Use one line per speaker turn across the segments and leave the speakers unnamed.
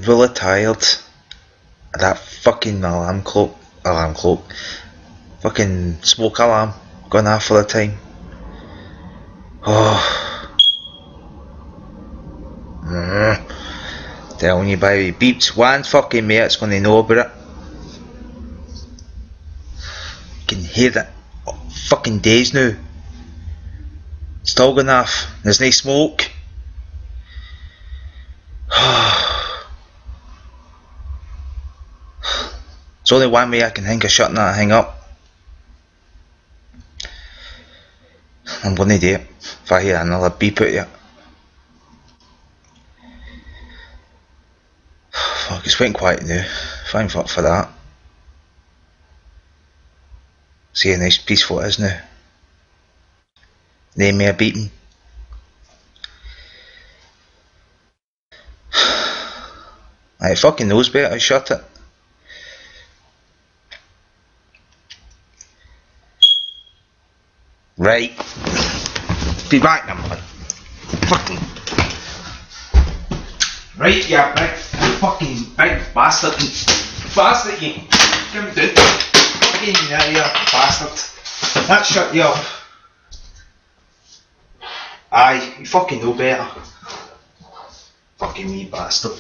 really tired of that fucking alarm clock, fucking smoke alarm going off all the time. Oh, telling you, baby, beeps. One fucking mate's gonna know about it. You can hear it fucking days now. Still going off. There's no smoke. There's only one way I can think of shutting that thing up. I'm gonna do it if I hear another beep at you. Fuck, it's went quiet now. Fine fuck for that. See how nice peaceful it is now. No more beating. It fucking knows better, shut it. Right. Be back now, man. Fucking. Right, yeah, big fucking big bastard. Bastard, you. Come down. Fucking you bastard. That shut you up. Aye, you fucking know better. Fucking wee bastard.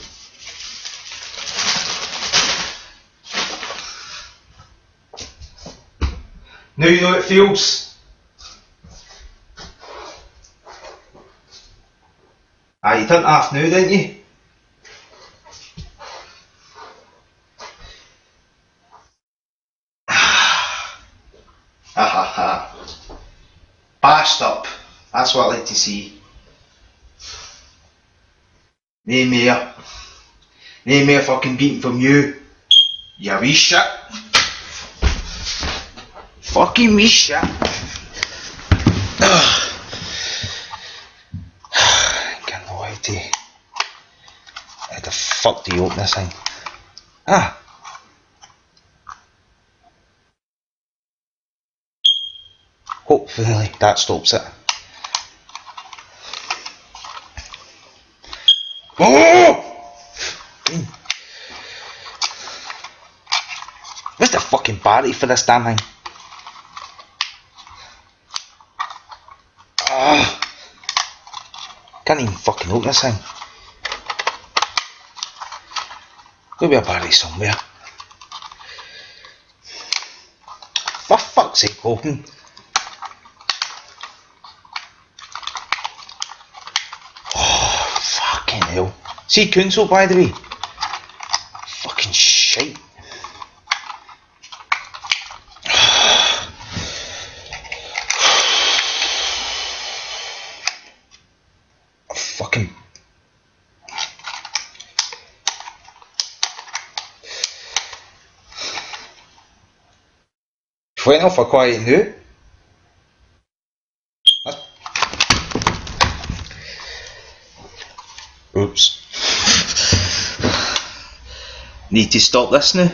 Now you know how it feels. Aye, you turned off now, didn't you? Ha ha ha. Bashed up. That's what I like to see. No more. No more fucking beating from you. You wee shit. Fucking wee shit. Can't know how the fuck do you open this thing? Ah. Hopefully that stops it. Oh! Where's the fucking battery for this damn thing? Can't even fucking open this thing. There'll be a battery somewhere. For fuck's sake, open. Oh, fucking hell. See console, by the way. Fucking shite. Fucking. Went off for quiet now. Oops. Need to stop this now.